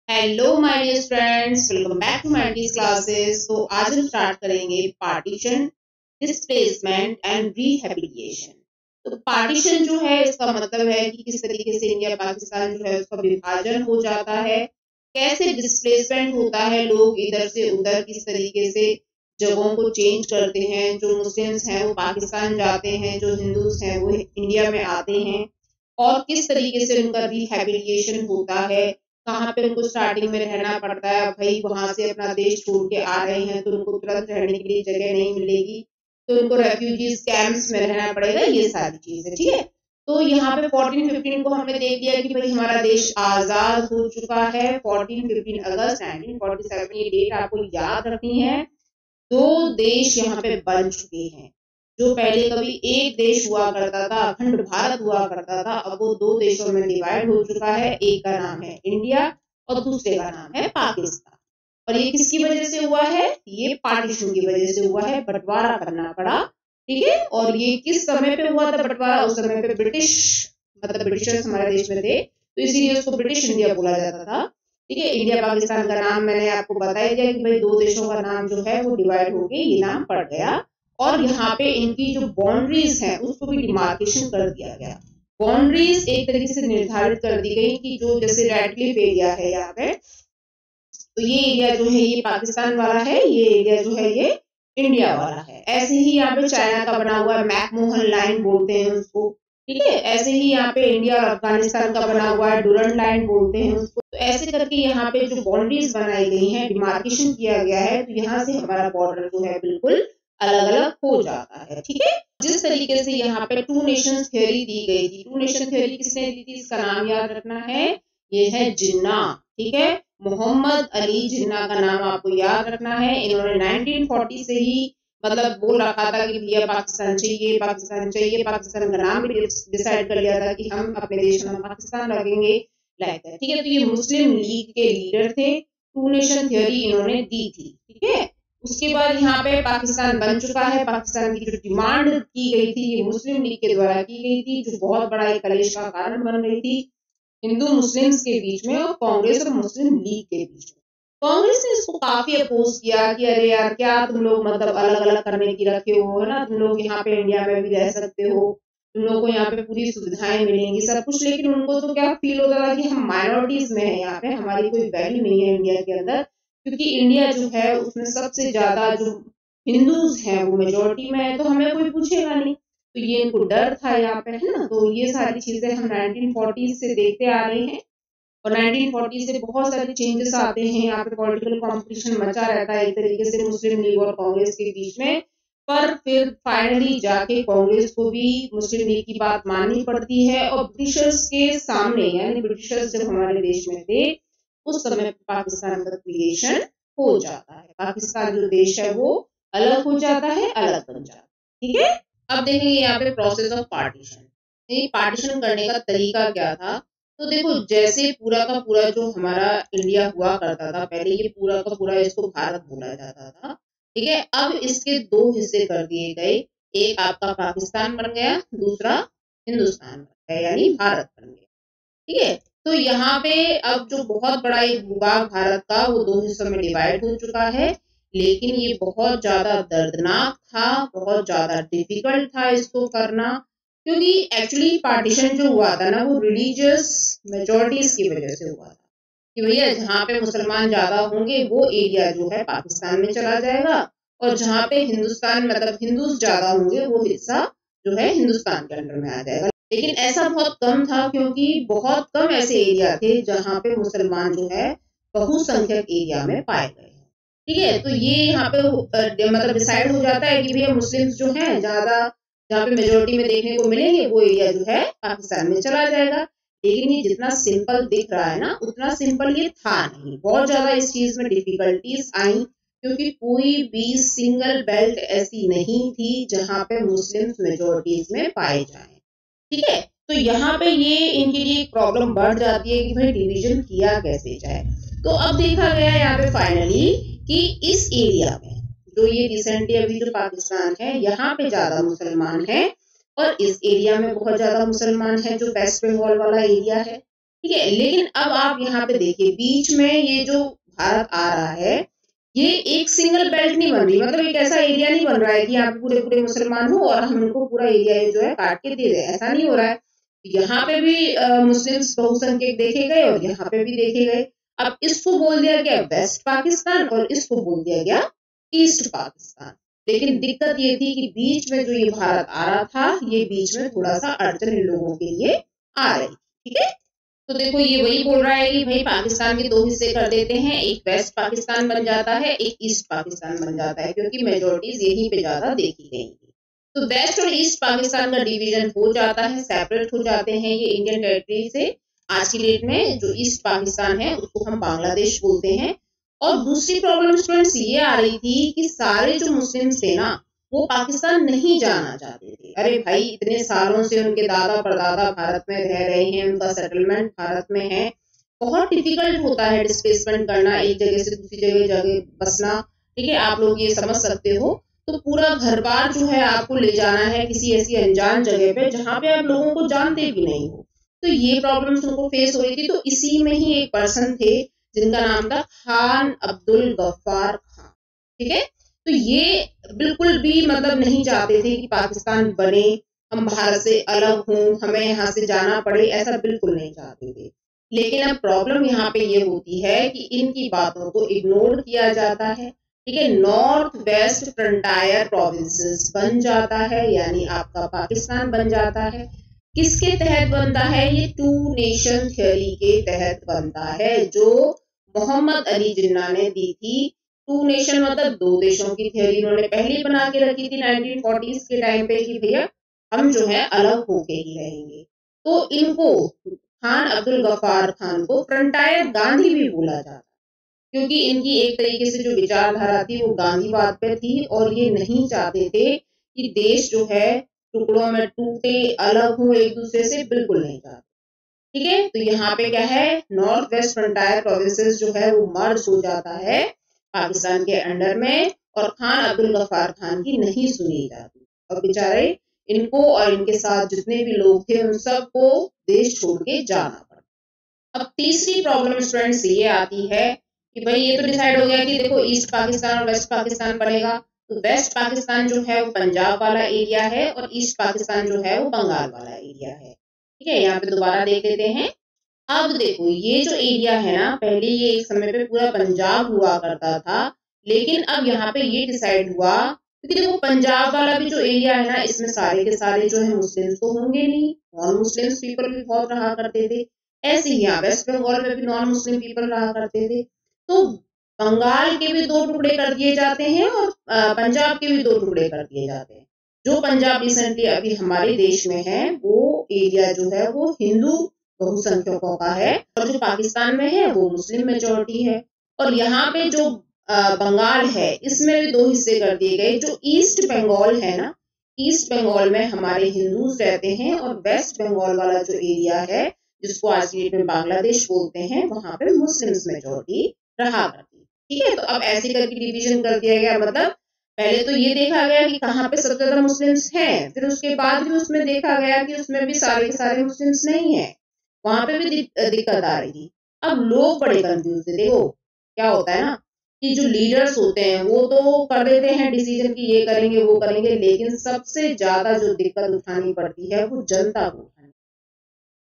Hello my dear friends, welcome back to my dear classes. तो आज हम start करेंगे पार्टीशन, डिस्प्लेसमेंट एंड रिहैबिलिटेशन। तो पार्टीशन जो है इसका मतलब है कि किस तरीके से इंडिया पाकिस्तान जो है उसका विभाजन हो जाता है, कैसे डिस्प्लेसमेंट होता है, लोग इधर से उधर किस तरीके से जगहों को चेंज करते हैं, जो मुस्लिम्स हैं वो पाकिस्तान जाते हैं, जो हिंदूज हैं वो इंडिया में आते हैं, और किस तरीके से उनका रिहैबिलिटेशन होता है, कहाँ पे उनको स्टार्टिंग में रहना पड़ता है। भाई वहां से अपना देश छोड़ के आ रहे हैं तो उनको तुरंत रहने के लिए जगह नहीं मिलेगी, तो उनको रेफ्यूजीज कैंप्स में रहना पड़ेगा, ये सारी चीजें। ठीक है, तो यहाँ पे 14-15 को हमने देख लिया कि भाई हमारा देश आजाद हो चुका है। 14-15 अगस्त 1947 ये डेट आपको याद रखनी है। दो देश यहाँ पे बन चुके हैं। जो पहले कभी एक देश हुआ करता था, अखंड भारत हुआ करता था, अब वो दो देशों में डिवाइड हो चुका है। एक का नाम है इंडिया और दूसरे का नाम है पाकिस्तान। और ये किसकी वजह से हुआ है? ये पार्टीशन की वजह से हुआ है, बंटवारा करना पड़ा। ठीक है, और ये किस समय पे हुआ था बंटवारा? उस समय पे ब्रिटिश, मतलब ब्रिटिशर्स हमारे देश में थे, तो इसीलिए उसको ब्रिटिश इंडिया बोला जाता था। ठीक है, इंडिया पाकिस्तान का नाम मैंने आपको बताया दिया कि भाई दो देशों का नाम जो है वो डिवाइड होके ये नाम पड़ गया। और यहाँ पे इनकी जो बाउंड्रीज है उसको भी डिमार्केशन कर दिया गया। बाउंड्रीज एक तरीके से निर्धारित कर दी गई कि जो जैसे रेड क्लिफ एरिया है यहाँ पे, तो ये एरिया जो है ये पाकिस्तान वाला है, ये एरिया जो है ये इंडिया वाला है। ऐसे ही यहाँ पे चाइना का बना हुआ है, मैकमोहन लाइन बोलते हैं उसको। ठीक है, ऐसे ही यहाँ पे इंडिया और अफगानिस्तान का बना हुआ है, डुरंड लाइन बोलते हैं उसको। तो ऐसे करके यहाँ पे जो बाउंड्रीज बनाई गई हैं, डिमार्केशन किया गया है, तो यहाँ से हमारा बॉर्डर जो है बिल्कुल अलग अलग हो जाता है। ठीक है, जिस तरीके से यहाँ पे टू नेशन थ्योरी दी गई थी, टू नेशन थ्योरी किसने दी थी? इसका नाम याद रखना है, ये है जिन्ना। ठीक है, मोहम्मद अली जिन्ना का नाम आपको याद रखना है। इन्होंने 1940 से ही मतलब बोल रखा था कि भैया पाकिस्तान चाहिए, पाकिस्तान चाहिए। पाकिस्तान का नाम भी डिसाइड कर लिया था कि हम अपने देश का नाम पाकिस्तान रखेंगे, लाइक दैट। ठीक है, तो ये मुस्लिम लीग के लीडर थे, टू नेशन थ्योरी इन्होंने दी थी। ठीक है, उसके बाद यहाँ पे पाकिस्तान बन चुका है। पाकिस्तान की जो डिमांड की गई थी ये मुस्लिम लीग के द्वारा की गई थी, जो बहुत बड़ा एक कलेश का कारण बन रही थी हिंदू मुस्लिम्स के बीच में और कांग्रेस और मुस्लिम लीग के बीच में। कांग्रेस ने इसको काफी अपोज किया कि अरे यार क्या तुम लोग मतलब अलग अलग करने की रखे हो, है ना, तुम लोग यहाँ पे इंडिया में भी रह सकते हो, तुम लोग को यहाँ पे पूरी सुविधाएं मिलेंगी सब कुछ। लेकिन उनको तो क्या फील होता था कि हम माइनॉरिटीज में है, यहाँ पे हमारी कोई वैल्यू नहीं है इंडिया के अंदर, क्योंकि इंडिया जो है उसमें सबसे ज्यादा जो हिंदूज हैं वो मेजोरिटी में है, तो हमें कोई पूछेगा नहीं। तो ये इनको डर था यहाँ पे, है ना। तो ये सारी चीजें हम 1940 से देखते आ रहे हैं, और 1940 से बहुत सारे चेंजेस आते हैं। यहाँ पे पॉलिटिकल कंपटीशन मचा रहता है एक तरीके से मुस्लिम लीग और कांग्रेस के बीच में। पर फिर फाइनली जाके कांग्रेस को भी मुस्लिम लीग की बात माननी पड़ती है, और ब्रिटिशर्स के सामने, यानी ब्रिटिशर्स जब हमारे देश में थे उस समय पाकिस्तान का क्रिएशन हो जाता है। पाकिस्तान जो देश है वो अलग हो जाता है, अलग बन जाता है। ठीक है, अब देखेंगे यहाँ पे प्रोसेस ऑफ पार्टीशन। ये पार्टीशन करने का तरीका क्या था? तो देखो, जैसे पूरा का पूरा जो हमारा इंडिया हुआ करता था पहले, ये पूरा का पूरा इसको भारत बोला जाता था। ठीक है, अब इसके दो हिस्से कर दिए गए, एक आपका पाकिस्तान बन गया, दूसरा हिंदुस्तान बन गया, यानी भारत बन गया। ठीक है, तो यहाँ पे अब जो बहुत बड़ा एक भूभाग भारत का वो दो हिस्सों में डिवाइड हो चुका है। लेकिन ये बहुत ज्यादा दर्दनाक था, बहुत ज्यादा डिफिकल्ट था इसको करना, क्योंकि एक्चुअली पार्टीशन जो हुआ था ना वो रिलीजियस मेजोरिटीज की वजह से हुआ था कि भैया जहाँ पे मुसलमान ज्यादा होंगे वो एरिया जो है पाकिस्तान में चला जाएगा, और जहाँ पे हिंदुस्तान मतलब हिंदूज ज्यादा होंगे वो हिस्सा जो है हिंदुस्तान के अंडर में आ जाएगा। लेकिन ऐसा बहुत कम था, क्योंकि बहुत कम ऐसे एरिया थे जहाँ पे मुसलमान जो है बहुसंख्यक एरिया में पाए गए। ठीक है, तो ये यहाँ पे मतलब डिसाइड हो जाता है कि भैया मुस्लिम्स जो हैं ज्यादा, जहाँ पे मेजोरिटी में देखने को मिलेंगे वो एरिया जो है पाकिस्तान में चला जाएगा। लेकिन ये जितना सिंपल दिख रहा है ना उतना सिंपल ये था नहीं, बहुत ज्यादा इस चीज में डिफिकल्टीज आई, क्योंकि कोई भी सिंगल बेल्ट ऐसी नहीं थी जहाँ पे मुस्लिम्स मेजोरिटीज में पाए जाए। ठीक है, तो यहाँ पे ये इनके लिए एक प्रॉब्लम बढ़ जाती है कि भाई डिवीजन किया कैसे जाए। तो अब देखा गया यहाँ पे फाइनली कि इस एरिया में जो ये रिसेंटली अभी जो पाकिस्तान है यहाँ पे ज्यादा मुसलमान है, और इस एरिया में बहुत ज्यादा मुसलमान है जो वेस्ट बंगाल वाला एरिया है। ठीक है। लेकिन अब आप यहाँ पे देखिए, बीच में ये जो भारत आ रहा है, ये एक सिंगल बेल्ट नहीं बन रही, मतलब एक ऐसा एरिया नहीं बन रहा है कि यहाँ पे पूरे पूरे मुसलमान हो और हम इनको पूरा एरिया जो है काट के दे दें, ऐसा नहीं हो रहा है। यहाँ पे भी मुस्लिम्स बहुसंख्यक देखे गए और यहाँ पे भी देखे गए। अब इसको बोल दिया गया वेस्ट पाकिस्तान और इसको बोल दिया गया ईस्ट पाकिस्तान। लेकिन दिक्कत ये थी कि बीच में जो ये भारत आ रहा था, ये बीच में थोड़ा सा अड़चन इन लोगों के लिए आ रही, ठीक है। तो देखो, ये वही बोल रहा है कि भाई पाकिस्तान के दो हिस्से कर देते हैं, एक वेस्ट पाकिस्तान बन जाता है, एक ईस्ट पाकिस्तान बन जाता है, क्योंकि मेजोरिटीज यहीं पे ज्यादा देखी गई थी। तो वेस्ट और ईस्ट पाकिस्तान का डिवीजन हो जाता है, सेपरेट हो जाते हैं ये इंडियन टेरिटरी से। आज की डेट में जो ईस्ट पाकिस्तान है उसको हम बांग्लादेश बोलते हैं। और दूसरी प्रॉब्लम स्टूडेंट्स ये आ रही थी कि सारे जो मुस्लिम्स थे ना, वो पाकिस्तान नहीं जाना चाहते थे। अरे भाई, इतने सालों से उनके दादा परदादा भारत में रह रहे हैं, उनका सेटलमेंट भारत में है, बहुत डिफिकल्ट होता है डिस्प्लेसमेंट करना, एक जगह से दूसरी जगह बसना, ठीक है। आप लोग ये समझ सकते हो। तो पूरा घर बार जो है आपको ले जाना है किसी ऐसी अनजान जगह पे जहाँ पे आप लोगों को जानते भी नहीं हो। तो ये प्रॉब्लम्स उनको फेस हो रही थी। तो इसी में ही एक पर्सन थे जिनका नाम था खान अब्दुल गफ्फार खान, ठीक है। तो ये बिल्कुल भी मतलब नहीं चाहते थे कि पाकिस्तान बने, हम भारत से अलग हों, हमें यहाँ से जाना पड़े, ऐसा बिल्कुल नहीं चाहते थे। लेकिन अब प्रॉब्लम यहाँ पे ये होती है कि इनकी बातों को इग्नोर किया जाता है, ठीक है। नॉर्थ वेस्ट फ्रंटायर प्रोविंसेस बन जाता है, यानी आपका पाकिस्तान बन जाता है। किसके तहत बनता है? ये टू नेशन थ्योरी के तहत बनता है, जो मोहम्मद अली जिन्ना ने दी थी। टू नेशन मतलब दो देशों की थ्योरी उन्होंने पहले बना के रखी थी 1940s के टाइम पे कि भैया हम जो है अलग होके ही रहेंगे। तो इनको, खान अब्दुल गफ्फार खान को फ्रंटायर गांधी भी बोला जाता, क्योंकि इनकी एक तरीके से जो विचारधारा थी वो गांधीवाद पे थी और ये नहीं चाहते थे कि देश जो है टुकड़ों में टूटे, अलग हो एक दूसरे से, बिल्कुल नहीं चाहते, ठीक है। तो यहाँ पे क्या है, नॉर्थ वेस्ट फ्रंटायर प्रोविंसेस जो है वो मर्ज हो जाता है पाकिस्तान के अंडर में, और खान अब्दुल गफ्फार खान की नहीं सुनी जाती और बेचारे इनको और इनके साथ जितने भी लोग थे उन सबको देश छोड़ के जाना पड़ा। अब तीसरी प्रॉब्लम स्टूडेंट्स ये आती है कि भाई ये तो डिसाइड हो गया कि देखो ईस्ट पाकिस्तान और वेस्ट पाकिस्तान बनेगा। तो वेस्ट पाकिस्तान जो है वो पंजाब वाला एरिया है और ईस्ट पाकिस्तान जो है वो बंगाल वाला एरिया है, ठीक है। यहाँ पे दोबारा देख लेते हैं। अब देखो, ये जो एरिया है ना, पहले ये एक समय पे पूरा पंजाब हुआ करता था, लेकिन अब यहाँ पे ये डिसाइड हुआ, क्योंकि देखो पंजाब वाला भी जो एरिया है ना, इसमें सारे के सारे जो है मुस्लिम्स तो होंगे नहीं, नॉन मुस्लिम्स पीपल भी बहुत रहा करते थे। ऐसे ही यहाँ वेस्ट बंगाल में भी नॉन मुस्लिम पीपल रहा करते थे। तो बंगाल के भी दो टुकड़े कर दिए जाते हैं और पंजाब के भी दो टुकड़े कर दिए जाते हैं। जो पंजाब रिसेंटली अभी हमारे देश में है, वो एरिया जो है वो हिंदू बहुसंख्यकों का है, और जो पाकिस्तान में है वो मुस्लिम मेजोरिटी है। और यहाँ पे जो बंगाल है, इसमें भी दो हिस्से कर दिए गए। जो ईस्ट बंगाल है ना, ईस्ट बंगाल में हमारे हिंदूज रहते हैं, और वेस्ट बंगाल वाला जो एरिया है जिसको आज की डेट में बांग्लादेश बोलते हैं, वहां पे मुस्लिम्स मेजोरिटी रहा करती, ठीक है। तो अब ऐसे करके डिवीजन कर दिया गया। मतलब पहले तो ये देखा गया कि कहाँ पे सबसे ज्यादा मुस्लिम्स हैं, फिर उसके बाद भी उसमें देखा गया कि उसमें भी सारे के सारे मुस्लिम्स नहीं है, वहां पे भी दिक्कत आ रही थी। अब लोग बड़े कंफ्यूज थे। देखो क्या होता है ना कि जो लीडर्स होते हैं वो तो कर देते हैं डिसीजन कि ये करेंगे वो करेंगे, लेकिन सबसे ज्यादा जो दिक्कत उठानी पड़ती है वो जनता को उठानी,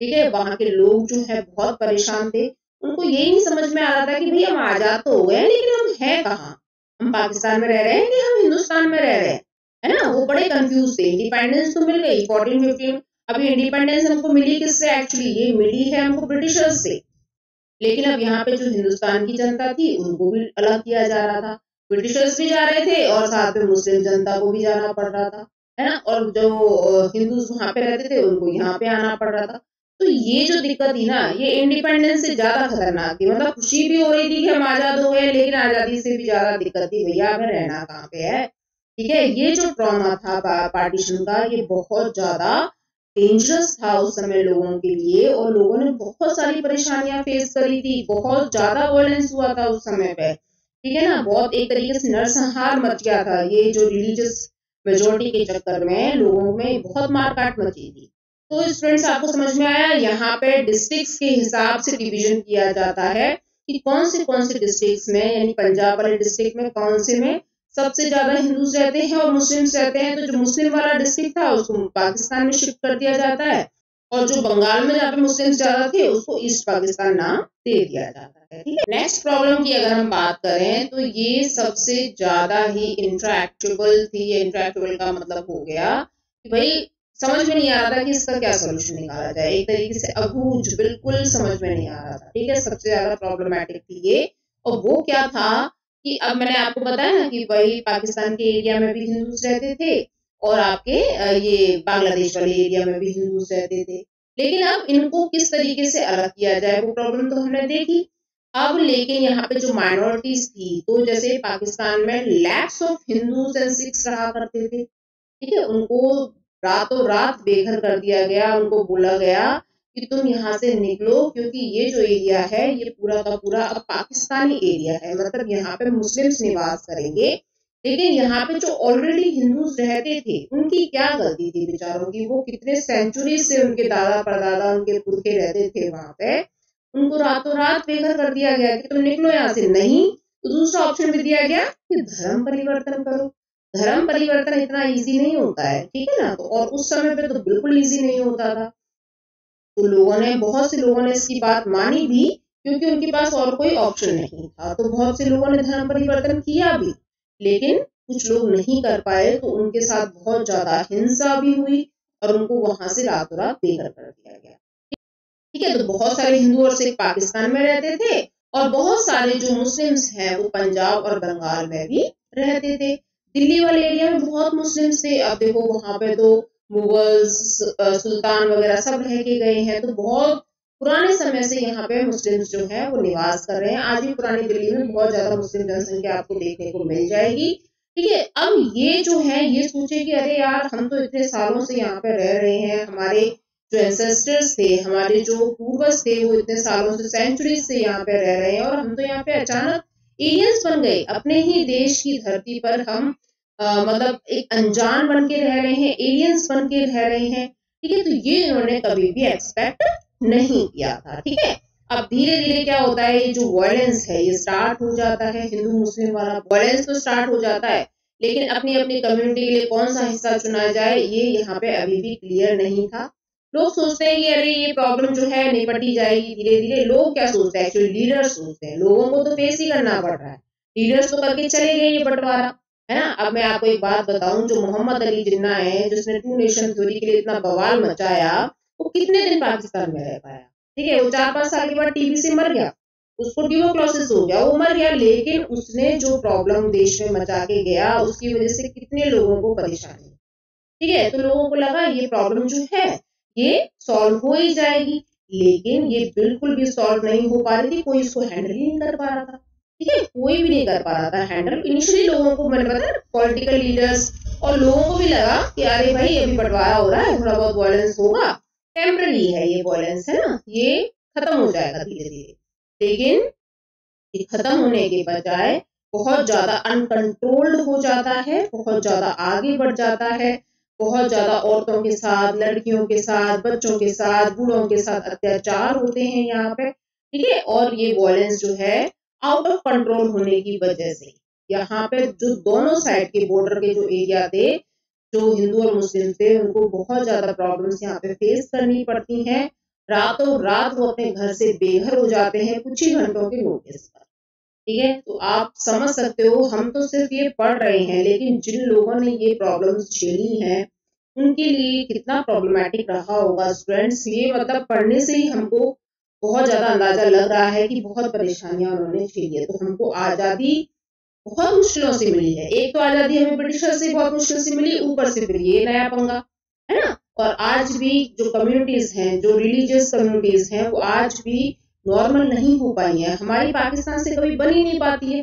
ठीक है। वहां के लोग जो है बहुत परेशान थे। उनको यही नहीं समझ में आ रहा था कि भाई हम आजाद तो हो गए, लेकिन हम हैं कहाँ, हम पाकिस्तान में रह रहे हैं कि हम हिंदुस्तान में रह रहे हैं, है ना। वो बड़े कंफ्यूज थे। इंडिपेंडेंस तो मिल गई 1415, अभी इंडिपेंडेंस हमको मिली किससे? एक्चुअली ये मिली है हमको ब्रिटिशर्स से। लेकिन अब यहाँ पे जो हिंदुस्तान की जनता थी उनको भी अलग किया जा रहा था, ब्रिटिशर्स भी जा रहे थे और साथ में मुस्लिम जनता को भी जाना पड़ रहा था, है ना। और जो हिंदूज वहां पे रहते थे उनको यहाँ पे आना पड़ रहा था। तो ये जो दिक्कत थी ना, ये इंडिपेंडेंस से ज्यादा खतरनाक थी। मतलब खुशी भी हो रही थी कि हम आजाद हो गए, लेकिन आजादी से भी ज्यादा दिक्कत थी, भैया हमें रहना कहाँ पे है, ठीक है। ये जो ट्रॉमा था पार्टीशन का, ये बहुत ज्यादा डेंजरस था उस समय लोगों के लिए, और लोगों ने बहुत सारी परेशानियां फेस करी थी, बहुत ज्यादा वायलेंस हुआ था उस समय पे, ठीक है ना। बहुत एक तरीके से नरसंहार मच गया था। ये जो रिलीजियस मेजोरिटी के चक्कर में लोगों में बहुत मारकाट मची थी। तो स्टूडेंट्स आपको समझ में आया, यहाँ पे डिस्ट्रिक्ट्स के हिसाब से डिवीजन किया जाता है कि कौन से डिस्ट्रिक्ट्स में, यानी पंजाब वाले डिस्ट्रिक्ट में कौन से में सबसे ज्यादा हिंदूज रहते हैं और मुस्लिम्स रहते हैं। तो जो मुस्लिम वाला डिस्ट्रिक्ट था उसको पाकिस्तान में शिफ्ट कर दिया जाता है, और जो बंगाल में जहाँ पे मुस्लिम्स ज्यादा थे उसको ईस्ट पाकिस्तान नाम दे दिया जाता है। ठीक है, नेक्स्ट प्रॉब्लम की अगर हम बात करें तो ये सबसे ज्यादा ही इंट्रैक्टेबल थी। इंट्रैक्टेबल का मतलब हो गया कि भाई समझ में नहीं आ रहा था कि इसका क्या सोल्यूशन निकाला जाए, एक तरीके से अबूझ, बिल्कुल समझ में नहीं आ रहा था। ठीक है, सबसे ज्यादा प्रॉब्लमेटिक थी ये। और वो क्या था कि अब मैंने आपको बताया ना कि भाई पाकिस्तान के एरिया में भी हिंदूज रहते थे और आपके ये बांग्लादेश वाले एरिया में भी हिंदूज रहते थे, लेकिन अब इनको किस तरीके से अलग किया जाए वो प्रॉब्लम तो हमने देखी। अब लेकिन यहाँ पे जो माइनॉरिटीज थी, तो जैसे पाकिस्तान में lakhs of Hindus and Sikhs रहा करते थे, ठीक है, उनको रातों रात बेघर कर दिया गया। उनको बोला गया कि तुम यहाँ से निकलो, क्योंकि ये जो एरिया है ये पूरा का पूरा अब पाकिस्तानी एरिया है, मतलब यहाँ पे मुस्लिम्स निवास करेंगे। लेकिन यहाँ पे जो ऑलरेडी हिंदूज रहते थे उनकी क्या गलती थी बेचारों की, वो कितने सेंचुरी से उनके दादा परदादा उनके पुरखे रहते थे वहां पे, उनको रातों रात बेघर कर दिया गया कि तुम निकलो यहाँ से। नहीं, तो दूसरा ऑप्शन भी दिया गया कि धर्म परिवर्तन करो। धर्म परिवर्तन इतना इजी नहीं होता है, ठीक है ना, तो और उस समय पे तो बिल्कुल इजी नहीं होता था। तो बहुत से लोगों ने इसकी बात मानी भी, क्योंकि उनके पास और कोई ऑप्शन नहीं था। तो बहुत से लोगों ने धर्म परिवर्तन किया भी, लेकिन कुछ लोग नहीं कर पाए, तो उनके साथ बहुत ज्यादा हिंसा भी हुई और उनको वहां से रातों रात बेघर कर दिया गया। ठीक है, तो बहुत सारे हिंदू और सिख पाकिस्तान में रहते थे और बहुत सारे जो मुस्लिम्स हैं वो पंजाब और बंगाल में भी रहते थे। दिल्ली वाले एरिया में बहुत मुस्लिम्स थे। अब देखो वहां पे तो मुगल्स, सुल्तान वगैरह सब रह के गए हैं, तो बहुत पुराने समय से यहाँ पे मुस्लिम्स जो है वो निवास कर रहे हैं। आज भी पुरानी दिल्ली में बहुत ज्यादा मुस्लिम जनसंख्या आपको देखने को मिल जाएगी। ठीक है, अब ये जो है ये सोचे कि अरे यार हम तो इतने सालों से यहाँ पे रह रहे हैं, हमारे जो एंसेस्टर्स थे, हमारे जो पूर्वज थे, वो इतने सालों से, सेंचुरीज से यहाँ पे रह रहे हैं, और हम तो यहाँ पे अचानक एलियंस बन गए। अपने ही देश की धरती पर हम मतलब एक अनजान बन के रह रहे हैं, एलियंस बन के रह रहे हैं। ठीक है, तो ये इन्होंने कभी भी एक्सपेक्ट नहीं किया था। ठीक है, अब धीरे धीरे क्या होता है, ये जो वायलेंस है ये स्टार्ट हो जाता है, हिंदू मुस्लिम वाला वायलेंस तो स्टार्ट हो जाता है, लेकिन अपनी अपनी कम्युनिटी के लिए कौन सा हिस्सा चुना जाए ये यहाँ पे अभी भी क्लियर नहीं था। लोग सोचते हैं कि अरे ये प्रॉब्लम जो है निपटी जाएगी धीरे धीरे। लोग क्या सोचते हैं, एक्चुअली लीडर्स सोचते हैं, लोगों को तो फेस ही करना पड़ रहा है, लीडर्स तो करके चले गए ये बंटवारा, है ना। अब मैं आपको एक बात बताऊं, जो मोहम्मद अली जिन्ना है, जिसने टू नेशन थ्योरी के लिए इतना बवाल मचाया, वो कितने दिन पाकिस्तान में रह पाया। ठीक है, वो 4-5 साल के बाद टीबी से मर गया, उसको ट्यूबरक्लोसिस हो गया, वो मर गया, लेकिन उसने जो प्रॉब्लम देश में मचा के गया उसकी वजह से कितने लोगों को परेशानी। ठीक है, तो लोगों को लगा ये प्रॉब्लम जो है ये सॉल्व हो ही जाएगी, लेकिन ये बिल्कुल भी सॉल्व नहीं हो पा रही थी। कोई इसको हैंडल ही नहीं कर पा रहा था। ठीक है, कोई भी नहीं कर पा रहा था हैंडल। इनिशियली लोगों को, मैंने बताया, पॉलिटिकल लीडर्स और लोगों को भी लगा कि अरे भाई अभी बंटवारा हो रहा है, थोड़ा बहुत वायलेंस होगा, टेम्पररी है ये वायलेंस, है ना, ये खत्म हो जाएगा धीरे धीरे। लेकिन ये खत्म होने के बजाय बहुत ज्यादा अनकंट्रोल्ड हो जाता है, बहुत ज्यादा आगे बढ़ जाता है, बहुत ज्यादा औरतों के साथ, लड़कियों के साथ, बच्चों के साथ, बूढ़ों के साथ अत्याचार होते हैं यहाँ पे। ठीक है, और ये वायलेंस जो है आउट ऑफ कंट्रोल होने की वजह से यहाँ पे जो दोनों साइड के बॉर्डर के जो एरिया थे, जो हिंदू और मुस्लिम थे, उनको बहुत ज्यादा प्रॉब्लम्स यहाँ पे फेस करनी पड़ती हैं। रातों रात वो अपने घर से बेघर हो जाते हैं कुछ ही घंटों के नोटिस पर। ठीक है, तो आप समझ सकते हो, हम तो सिर्फ ये पढ़ रहे हैं, लेकिन जिन लोगों ने ये प्रॉब्लम्स झेली हैं उनके लिए कितना प्रॉब्लमैटिक रहा होगा स्टूडेंट्स। ये मतलब पढ़ने से ही हमको बहुत ज्यादा अंदाजा लग रहा है कि बहुत परेशानियां उन्होंने झेली है। तो हमको आजादी बहुत मुश्किलों से मिली है। एक तो आजादी हमें ब्रिटिशर से बहुत मुश्किल से मिली, ऊपर से फिर ये नया पंगा, है ना। और आज भी जो कम्युनिटीज हैं, जो रिलीजियस कम्युनिटीज हैं, वो आज भी नॉर्मल नहीं हो पाई है। हमारी पाकिस्तान से कभी बन ही नहीं पाती है,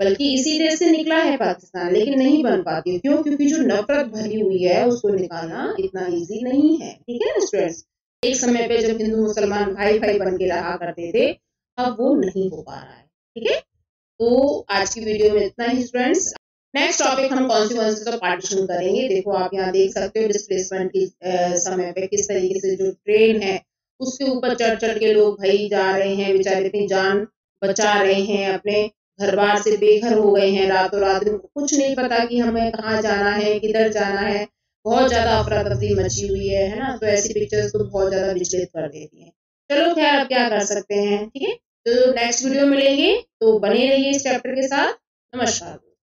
बल्कि इसी देश से निकला है पाकिस्तान, लेकिन नहीं बन पाती है। क्यों? क्योंकि जो नफरत भरी हुई है उसको निकालना इतना इजी नहीं है। ठीक है ना स्टूडेंट्स, एक समय पे जब हिंदू मुसलमान भाई भाई बन के रहा करते थे, अब वो नहीं हो पा रहा है। ठीक है, तो आज की वीडियो में इतना ही स्टूडेंट्स। नेक्स्ट टॉपिक हम कॉन्सिक्वेंसेस ऑफ पार्टीशन करेंगे। देखो आप यहाँ देख सकते हो डिस्प्लेसमेंट की समय पे किस तरीके से जो ट्रेन है उसके ऊपर चढ़ चढ़ के लोग भाई जा रहे हैं, बेचारे अपनी जान बचा रहे हैं, अपने घर बार से बेघर हो गए हैं, रातों रात उनको कुछ नहीं पता कि हमें कहाँ जाना है, किधर जाना है। बहुत ज्यादा अफरा तफरी मची हुई है ना। तो ऐसी पिक्चर्स तो बहुत ज्यादा विचलित कर देती हैं। चलो खैर, अब क्या कर सकते हैं, ठीक है। तो नेक्स्ट वीडियो मिलेंगे, तो बने रहिए इस चैप्टर के साथ। नमस्कार।